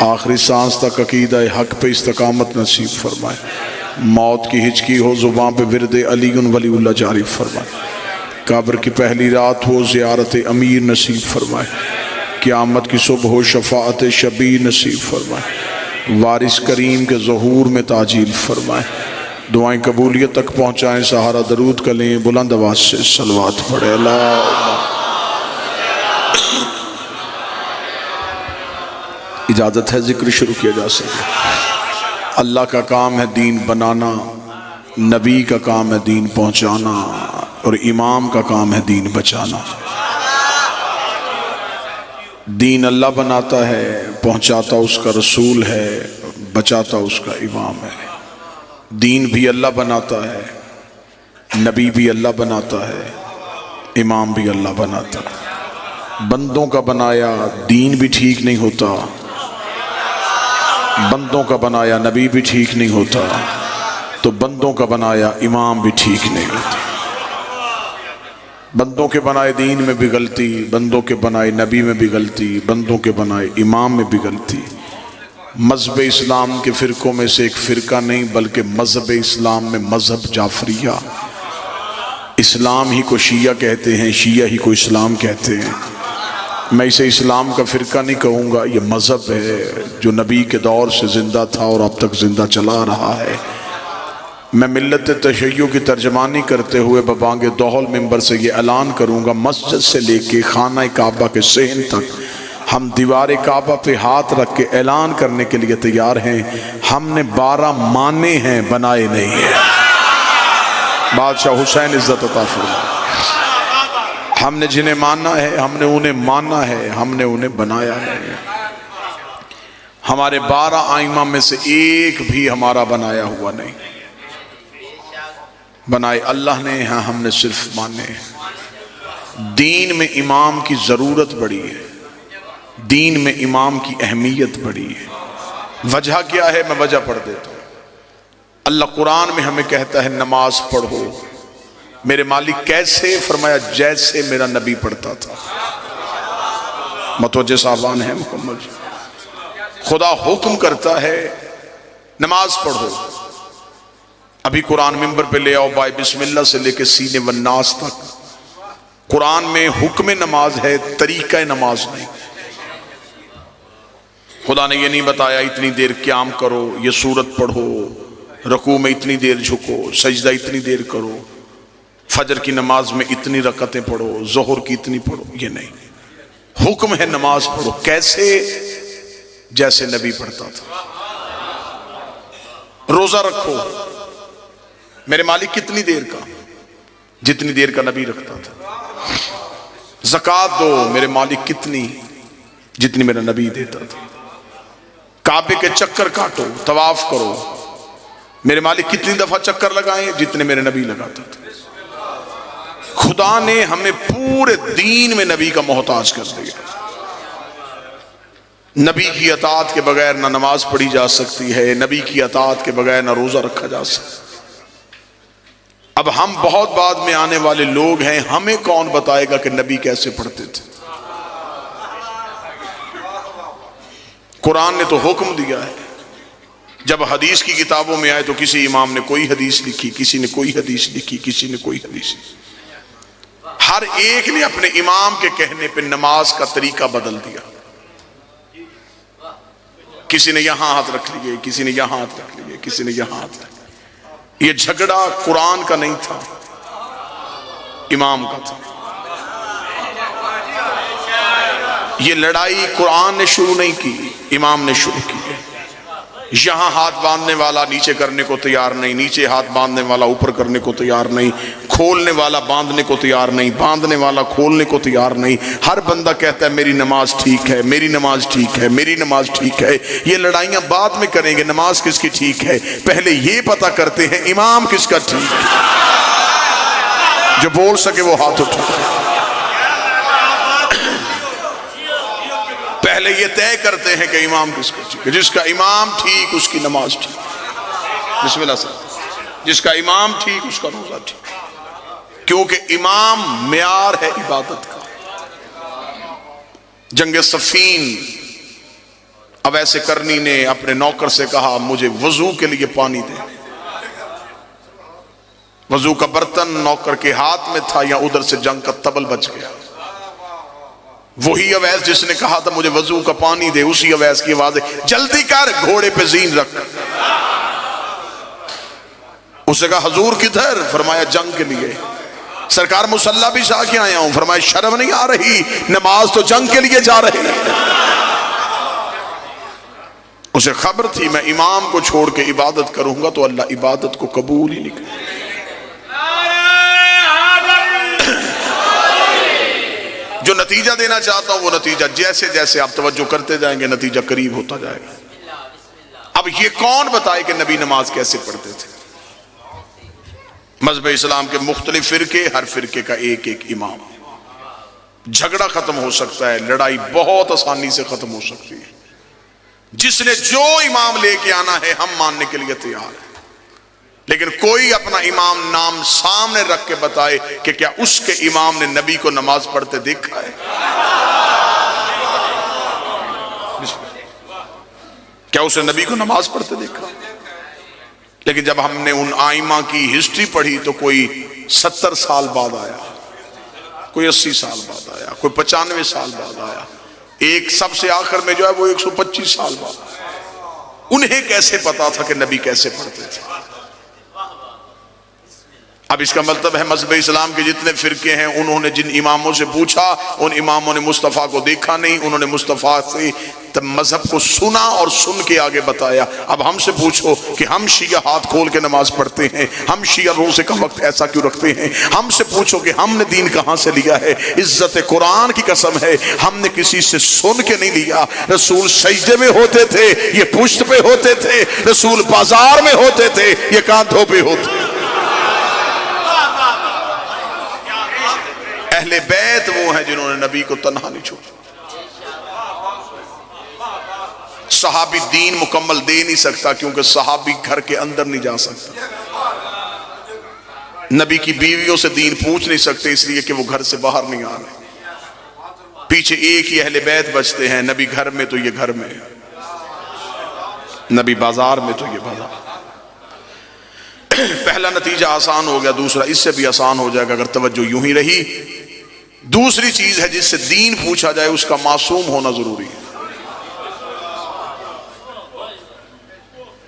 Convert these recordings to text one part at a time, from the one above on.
آخری سانس تک عقیدہ حق پہ استقامت نصیب فرمائے، موت کی ہچکی ہو زبان پہ ورد علی ولی اللہ جاری فرمائے، قبر کی پہلی رات ہو زیارت امیر نصیب فرمائے، قیامت کی صبح ہو شفاعت شبیر نصیب فرمائے، وارث کریم کے ظہور میں تاجیل فرمائے، دعائیں قبولیت تک پہنچائیں، سہارا درود کا لیں، بلند آواز سے صلوات پڑھے اللہ۔ اجازت ہے ذکر شروع کیا جا سکے۔ اللہ کا کام ہے دین بنانا، نبی کا کام ہے دین پہنچانا، اور امام کا کام ہے دین بچانا۔ دین اللہ بناتا ہے، پہنچاتا اس کا رسول ہے، بچاتا اس کا امام ہے۔ دین بھی اللہ بناتا ہے، نبی بھی اللہ بناتا ہے، امام بھی اللہ بناتا ہے۔ بندوں کا بنایا دین بھی ٹھیک نہیں ہوتا، بندوں کا بنایا نبی بھی ٹھیک نہیں ہوتا، تو بندوں کا بنایا امام بھی ٹھیک نہیں ہوتا۔ بندوں کے بنائے دین میں بھی غلطی، بندوں کے بنائے نبی میں بھی غلطی، بندوں کے بنائے امام میں بھی غلطی۔ مذہب اسلام کے فرقوں میں سے ایک فرقہ نہیں بلکہ مذہب اسلام میں مذہب جعفریہ، اسلام ہی کو شیعہ کہتے ہیں، شیعہ ہی کو اسلام کہتے ہیں۔ میں اسے اسلام کا فرقہ نہیں کہوں گا، یہ مذہب ہے جو نبی کے دور سے زندہ تھا اور اب تک زندہ چلا رہا ہے۔ میں ملت تشیع کی ترجمانی کرتے ہوئے ببانگ دوحل منبر سے یہ اعلان کروں گا، مسجد سے لے کے خانہ کعبہ کے صحن تک ہم دیوار کعبہ پہ ہاتھ رکھ کے اعلان کرنے کے لیے تیار ہیں، ہم نے 12 مانے ہیں، بنائے نہیں ہیں۔ بادشاہ حسین عزت عطا فرمائے۔ ہم نے جنہیں مانا ہے، ہم نے انہیں مانا ہے، ہم نے انہیں بنایا نہیں۔ ہمارے 12 ائمہ میں سے ایک بھی ہمارا بنایا ہوا نہیں، بنائے اللہ نے، ہاں ہم نے صرف مانے ہیں۔ دین میں امام کی ضرورت بڑی ہے، دین میں امام کی اہمیت بڑی ہے۔ وجہ کیا ہے؟ میں وجہ پڑھ دیتا ہوں۔ اللہ قرآن میں ہمیں کہتا ہے نماز پڑھو، میرے مالک کیسے؟ فرمایا جیسے میرا نبی پڑھتا تھا۔ متوجہ صاحبان ہیں مکمل؟ خدا حکم کرتا ہے نماز پڑھو۔ ابھی قرآن منبر پہ لے آؤ، بائے بسم اللہ سے لے کے سینے والناس تک قرآن میں حکم نماز ہے، طریقہ نماز نہیں۔ خدا نے یہ نہیں بتایا اتنی دیر قیام کرو، یہ سورت پڑھو، رکوع میں اتنی دیر جھکو، سجدہ اتنی دیر کرو، فجر کی نماز میں اتنی رکعتیں پڑھو، ظہر کی اتنی پڑھو، یہ نہیں۔ حکم ہے نماز پڑھو، کیسے؟ جیسے نبی پڑھتا تھا۔ روزہ رکھو، میرے مالک کتنی دیر کا؟ جتنی دیر کا نبی رکھتا تھا۔ زکوٰۃ دو، میرے مالک کتنی؟ جتنی میرا نبی دیتا تھا۔ کعبے کے چکر کاٹو، طواف کرو، میرے مالک کتنی دفعہ چکر لگائیں؟ جتنے میرے نبی لگاتا تھا۔ خدا نے ہمیں پورے دین میں نبی کا محتاج کر دیا۔ نبی کی اطاعت کے بغیر نہ نماز پڑھی جا سکتی ہے، نبی کی اطاعت کے بغیر نہ روزہ رکھا جا سکتا۔ اب ہم بہت بعد میں آنے والے لوگ ہیں، ہمیں کون بتائے گا کہ نبی کیسے پڑھتے تھے؟ قرآن نے تو حکم دیا ہے۔ جب حدیث کی کتابوں میں آئے تو کسی امام نے کوئی حدیث لکھی، کسی نے کوئی حدیث لکھی، کسی نے کوئی حدیث لکھی۔ ہر ایک نے اپنے امام کے کہنے پہ نماز کا طریقہ بدل دیا۔ کسی نے یہاں ہاتھ رکھ لیے، کسی نے یہاں ہاتھ رکھ لیے، کسی نے یہاں ہاتھ رکھ لیے۔ یہ جھگڑا قرآن کا نہیں تھا، امام کا تھا۔ یہ لڑائی قرآن نے شروع نہیں کی، امام نے شروع کی ہے۔ یہاں ہاتھ باندھنے والا نیچے کرنے کو تیار نہیں، نیچے ہاتھ باندھنے والا اوپر کرنے کو تیار نہیں، کھولنے والا باندھنے کو تیار نہیں، باندھنے والا کھولنے کو تیار نہیں۔ ہر بندہ کہتا ہے میری نماز ٹھیک ہے، میری نماز ٹھیک ہے، میری نماز ٹھیک ہے۔ یہ لڑائیاں بعد میں کریں گے، نماز کس کی ٹھیک ہے پہلے یہ پتہ کرتے ہیں امام کس کا ٹھیک ہے۔ جو بول سکے وہ ہاتھ اٹھائے۔ پہلے یہ طے کرتے ہیں کہ امام کس کا ٹھیک ہے۔ جس کا امام ٹھیک اس کی نماز ٹھیک، بسم اللہ سے، جس کا امام ٹھیک اس کا روزہ ٹھیک، کیونکہ امام معیار ہے عبادت کا۔ جنگ صفین اویس کرنی نے اپنے نوکر سے کہا مجھے وضو کے لیے پانی دے. وضو کا برتن نوکر کے ہاتھ میں تھا، یا ادھر سے جنگ کا تبل بچ گیا. وہی اویس جس نے کہا تھا مجھے وضو کا پانی دے، اسی اویس کی آواز ہے جلدی کر، گھوڑے پہ زین رکھ. اسے کہا حضور کدھر؟ فرمایا جنگ کے لیے. سرکار مسلح بھی جا کے آیا ہوں. فرمایا شرم نہیں آ رہی؟ نماز تو جنگ کے لیے جا رہے ہیں. اسے خبر تھی میں امام کو چھوڑ کے عبادت کروں گا تو اللہ عبادت کو قبول ہی نہیں کرے. جو نتیجہ دینا چاہتا ہوں وہ نتیجہ جیسے جیسے آپ توجہ کرتے جائیں گے نتیجہ قریب ہوتا جائے گا. اب یہ کون بتائے کہ نبی نماز کیسے پڑھتے تھے؟ مذہب اسلام کے مختلف فرقے، ہر فرقے کا ایک ایک امام. جھگڑا ختم ہو سکتا ہے، لڑائی بہت آسانی سے ختم ہو سکتی ہے. جس نے جو امام لے کے آنا ہے ہم ماننے کے لیے تیار ہیں، لیکن کوئی اپنا امام نام سامنے رکھ کے بتائے کہ کیا اس کے امام نے نبی کو نماز پڑھتے دیکھا ہے؟ کیا اسے نبی کو نماز پڑھتے دیکھا؟ لیکن جب ہم نے ان آئمہ کی ہسٹری پڑھی تو کوئی 70 سال بعد آیا، کوئی 80 سال بعد آیا، کوئی 95 سال بعد آیا، ایک سب سے آخر میں جو ہے وہ 125 سال بعد آیا. انہیں کیسے پتا تھا کہ نبی کیسے پڑھتے تھے؟ اب اس کا مطلب ہے مذہب اسلام کے جتنے فرقے ہیں انہوں نے جن اماموں سے پوچھا ان اماموں نے مصطفیٰ کو دیکھا نہیں، انہوں نے مصطفیٰ سے مذہب کو سنا اور سن کے آگے بتایا. اب ہم سے پوچھو کہ ہم شیعہ ہاتھ کھول کے نماز پڑھتے ہیں، ہم شیعہ روزے کا وقت ایسا کیوں رکھتے ہیں؟ ہم سے پوچھو کہ ہم نے دین کہاں سے لیا ہے؟ عزت قرآن کی قسم ہے ہم نے کسی سے سن کے نہیں لیا. رسول سجدے میں ہوتے تھے، یہ پشت پہ ہوتے تھے. رسول بازار میں ہوتے تھے، یہ کاندھوں پہ ہوتے. اہل بیت وہ ہیں جنہوں نے نبی کو تنہا نہیں چھوڑا. صحابی دین مکمل دے نہیں سکتا کیونکہ صحابی گھر کے اندر نہیں جا سکتا. نبی کی بیویوں سے دین پوچھ نہیں سکتے اس لیے کہ وہ گھر سے باہر نہیں آ رہے. پیچھے ایک ہی اہل بیت بچتے ہیں، نبی گھر میں تو یہ گھر میں، نبی بازار میں تو یہ بازار. پہلا نتیجہ آسان ہو گیا، دوسرا اس سے بھی آسان ہو جائے گا اگر توجہ یوں ہی رہی. دوسری چیز ہے جس سے دین پوچھا جائے اس کا معصوم ہونا ضروری ہے.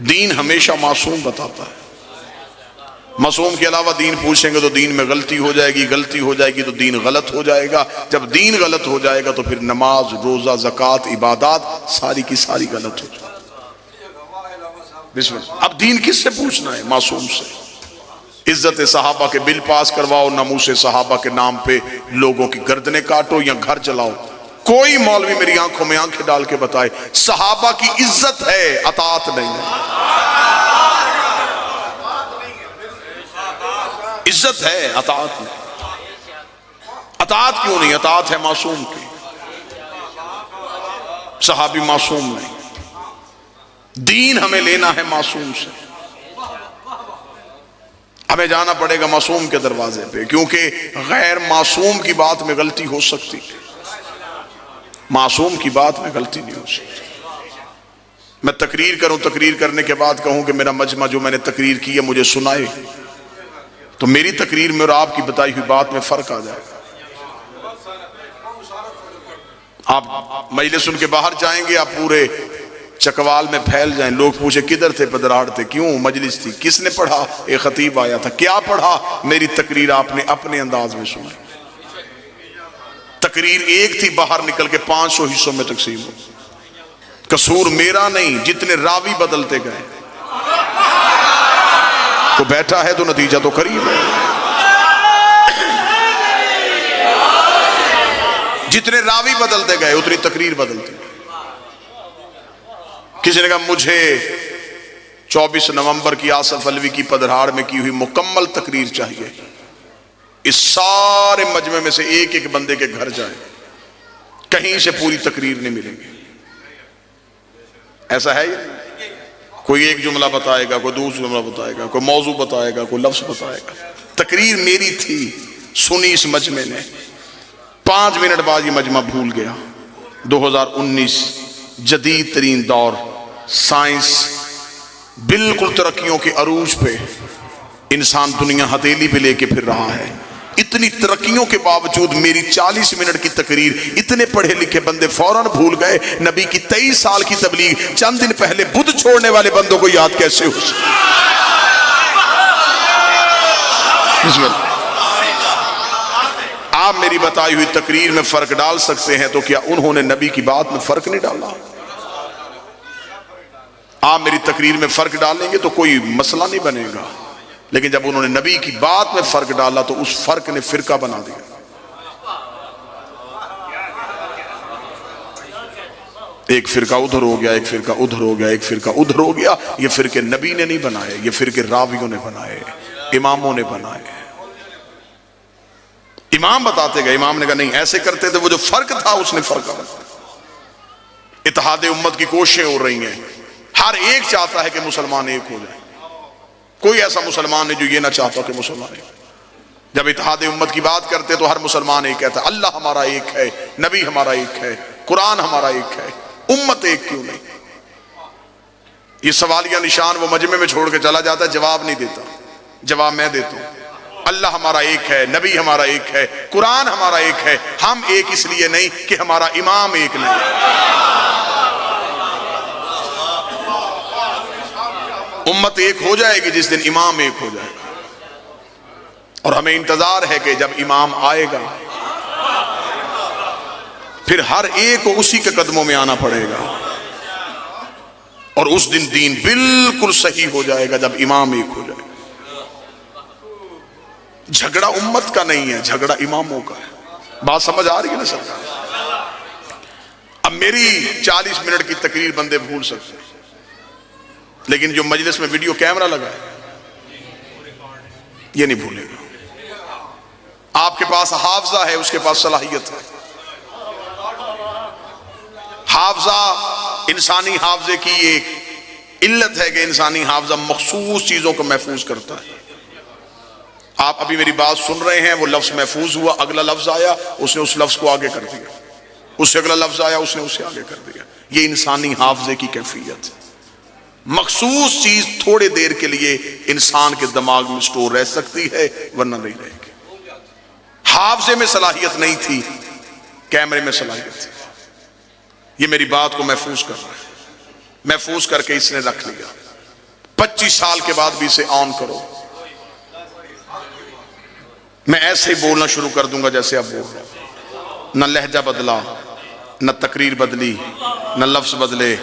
دین ہمیشہ معصوم بتاتا ہے. معصوم کے علاوہ دین پوچھیں گے تو دین میں غلطی ہو جائے گی، غلطی ہو جائے گی تو دین غلط ہو جائے گا. جب دین غلط ہو جائے گا تو پھر نماز، روزہ، زکوٰۃ، عبادات ساری کی ساری غلط ہو جائے گی. بسم اللہ. اب دین کس سے پوچھنا ہے؟ معصوم سے. عزت صحابہ کے بل پاس کرواؤ، ناموس صحابہ کے نام پہ لوگوں کی گردنیں کاٹو یا گھر چلاؤ. کوئی مولوی میری آنکھوں میں آنکھیں ڈال کے بتائے صحابہ کی عزت ہے، اطاعت نہیں ہے. عزت ہے، اطاعت نہیں. اطاعت کیوں نہیں؟ اطاعت ہے معصوم کی. صحابی معصوم نہیں. دین ہمیں لینا ہے معصوم سے. ہمیں جانا پڑے گا معصوم کے دروازے پہ، کیونکہ غیر معصوم کی بات میں غلطی ہو سکتی ہے، معصوم کی بات میں غلطی نہیں ہو سکتی. میں تقریر کروں، تقریر کرنے کے بعد کہوں کہ میرا مجمع جو میں نے تقریر کی ہے مجھے سنائے، تو میری تقریر میں اور آپ کی بتائی ہوئی بات میں فرق آ جائے گا. آپ مجلس سن کے باہر جائیں گے، آپ پورے چکوال میں پھیل جائیں. لوگ پوچھے کدھر تھے؟ پدراڑ تھے. کیوں؟ مجلس تھی. کس نے پڑھا؟ ایک خطیب آیا تھا. کیا پڑھا؟ میری تقریر آپ نے اپنے انداز میں سنائی. تقریر ایک تھی، باہر نکل کے 500 حصوں میں تقسیم ہو. قصور میرا نہیں، جتنے راوی بدلتے گئے. تو بیٹھا ہے تو نتیجہ تو قریب ہے. جتنے راوی بدلتے گئے اتنی تقریر بدلتی. کسی نے کہا مجھے 24 نومبر کی آصف علوی کی پدرہاڑ میں کی ہوئی مکمل تقریر چاہیے. اس سارے مجمع میں سے ایک ایک بندے کے گھر جائیں، کہیں سے پوری تقریر نہیں ملیں گی. ایسا ہے یہ؟ کوئی ایک جملہ بتائے گا، کوئی دوسرا جملہ بتائے گا، کوئی موضوع بتائے گا، کوئی لفظ بتائے گا. تقریر میری تھی، سنی اس مجمع نے. 5 منٹ بعد یہ مجمع بھول گیا. 2019 جدید ترین دور، سائنس بالکل ترقیوں کے عروج پہ، انسان دنیا ہتھیلی پہ لے کے پھر رہا ہے۔ اتنی ترقیوں کے باوجود میری 40 منٹ کی تقریر اتنے پڑھے لکھے بندے فوراً بھول گئے، نبی کی 23 سال کی تبلیغ چند دن پہلے بدھ چھوڑنے والے بندوں کو یاد کیسے ہو سکتی؟ آپ میری بتائی ہوئی تقریر میں فرق ڈال سکتے ہیں، تو کیا انہوں نے نبی کی بات میں فرق نہیں ڈالا؟ آپ میری تقریر میں فرق ڈالیں گے تو کوئی مسئلہ نہیں بنے گا، لیکن جب انہوں نے نبی کی بات میں فرق ڈالا تو اس فرق نے فرقہ بنا دیا۔ ایک فرقہ ادھر ہو گیا، ایک فرقہ ادھر ہو گیا، ایک فرقہ ادھر ہو گیا۔ یہ فرقے نبی نے نہیں بنائے، یہ فرقے راویوں نے بنائے، اماموں نے بنائے۔ امام بتاتے گئے، امام نے کہا نہیں ایسے کرتے تھے، وہ جو فرق تھا اس نے فرقہ بنا۔ اتحاد امت کی کوششیں ہو رہی ہیں، ہر ایک چاہتا ہے کہ مسلمان ایک ہو جائے، کوئی ایسا مسلمان نہیں جو یہ نہ چاہتا کہ مسلمان ایک۔ جب اتحاد امت کی بات کرتے تو ہر مسلمان ایک کہتا ہے اللہ ہمارا ایک ہے، نبی ہمارا ایک ہے، قرآن ہمارا ایک ہے، امت ایک کیوں نہیں؟ یہ سوالیہ نشان وہ مجمع میں چھوڑ کے چلا جاتا ہے، جواب نہیں دیتا۔ جواب میں دیتا ہوں، اللہ ہمارا ایک ہے، نبی ہمارا ایک ہے، قرآن ہمارا ایک ہے، ہم ایک اس لیے نہیں کہ ہمارا امام ایک نہیں۔ امت ایک ہو جائے گی جس دن امام ایک ہو جائے گا، اور ہمیں انتظار ہے کہ جب امام آئے گا پھر ہر ایک کو اسی کے قدموں میں آنا پڑے گا، اور اس دن دین بالکل صحیح ہو جائے گا جب امام ایک ہو جائے گا۔ جھگڑا امت کا نہیں ہے، جھگڑا اماموں کا ہے۔ بات سمجھ آ رہی ہے نا سر؟ اب میری 40 منٹ کی تقریر بندے بھول سکتے ہیں، لیکن جو مجلس میں ویڈیو کیمرہ لگا ہے یہ نہیں بھولے گا۔ آپ کے پاس حافظہ ہے، اس کے پاس صلاحیت ہے۔ حافظہ، انسانی حافظے کی ایک علت ہے کہ انسانی حافظہ مخصوص چیزوں کو محفوظ کرتا ہے۔ آپ ابھی میری بات سن رہے ہیں، وہ لفظ محفوظ ہوا، اگلا لفظ آیا اس نے اس لفظ کو آگے کر دیا، اس سے اگلا لفظ آیا اس نے اسے آگے کر دیا۔ یہ انسانی حافظے کی کیفیت ہے۔ مخصوص چیز تھوڑے دیر کے لیے انسان کے دماغ میں سٹور رہ سکتی ہے، ورنہ نہیں رہے گی۔ حافظے میں صلاحیت نہیں تھی، کیمرے میں صلاحیت تھی۔ یہ میری بات کو محفوظ کر رہا ہے، محفوظ کر کے اس نے رکھ لیا۔ 25 سال کے بعد بھی اسے آن کرو، میں ایسے ہی بولنا شروع کر دوں گا جیسے اب بول رہا ہوں۔ نہ لہجہ بدلا، نہ تقریر بدلی، نہ لفظ بدلے،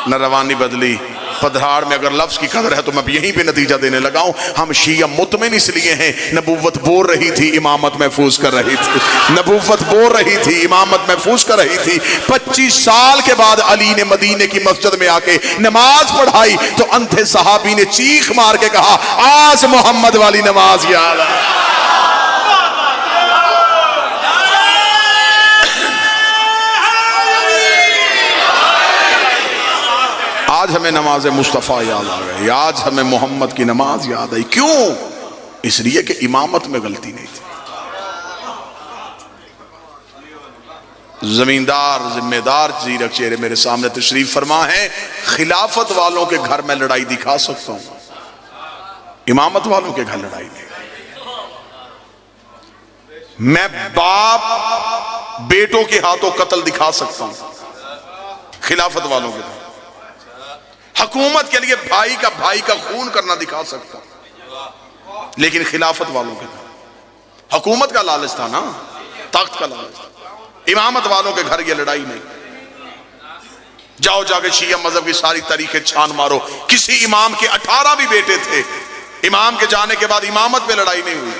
نہ روانی بدلی۔ پدھراڑ میں اگر لفظ کی قدر ہے تو میں یہیں پہ نتیجہ دینے لگا ہوں۔ ہم شیعہ مطمئن اس لیے ہیں، نبوت بول رہی تھی، امامت محفوظ کر رہی تھی، نبوت بول رہی تھی، امامت محفوظ کر رہی تھی۔ 25 سال کے بعد علی نے مدینے کی مسجد میں آ کے نماز پڑھائی تو اندھے صحابی نے چیخ مار کے کہا آج محمد والی نماز یاد ہے۔ آج ہمیں نماز مصطفیٰ یاد آ گئی، آج ہمیں محمد کی نماز یاد آئی۔ کیوں؟ اس لیے کہ امامت میں غلطی نہیں تھی۔ زمیندار ذمہ دار زیرک چہرے میرے سامنے تشریف فرما ہے، خلافت والوں کے گھر میں لڑائی دکھا سکتا ہوں، امامت والوں کے گھر لڑائی نہیں۔ میں باپ بیٹوں کے ہاتھوں قتل دکھا سکتا ہوں، خلافت والوں کے گھر۔ حکومت کے لیے بھائی کا خون کرنا دکھا سکتا ہوں، لیکن خلافت والوں کے گھر حکومت کا لالچ تھا نا، تخت کا لالچ تھا۔ امامت والوں کے گھر یہ لڑائی نہیں۔ جاؤ جا کے شیعہ مذہب کی ساری تاریخیں چھان مارو، کسی امام کے 18 بھی بیٹے تھے، امام کے جانے کے بعد امامت پہ لڑائی نہیں ہوئی۔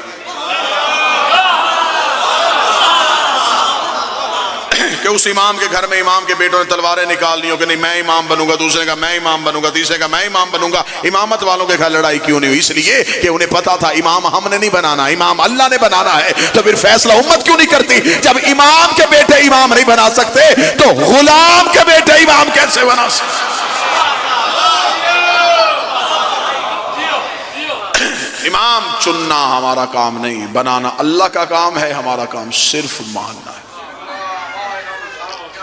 کہ اس امام کے گھر میں امام کے بیٹوں نے تلواریں نکال لی ہو کہ نہیں میں امام بنوں گا، دوسرے کا میں امام بنوں گا، تیسرے کا میں امام بنوں گا۔ امامت والوں کے گھر لڑائی کیوں نہیں ہوئی؟ اس لیے کہ انہیں پتا تھا امام ہم نے نہیں بنانا، امام اللہ نے بنانا ہے۔ تو پھر فیصلہ امت کیوں نہیں کرتی؟ جب امام کے بیٹے امام نہیں بنا سکتے تو غلام کے بیٹے امام کیسے بنا سکتے؟ امام چننا ہمارا کام نہیں، بنانا اللہ کا کام ہے، ہمارا کام صرف ماننا ہے۔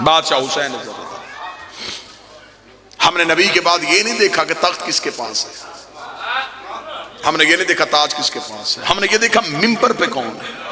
بادشاہ حسین ہم نے نبی کے بعد یہ نہیں دیکھا کہ تخت کس کے پاس ہے، ہم نے یہ نہیں دیکھا تاج کس کے پاس ہے، ہم نے یہ دیکھا ممبر پہ کون ہے۔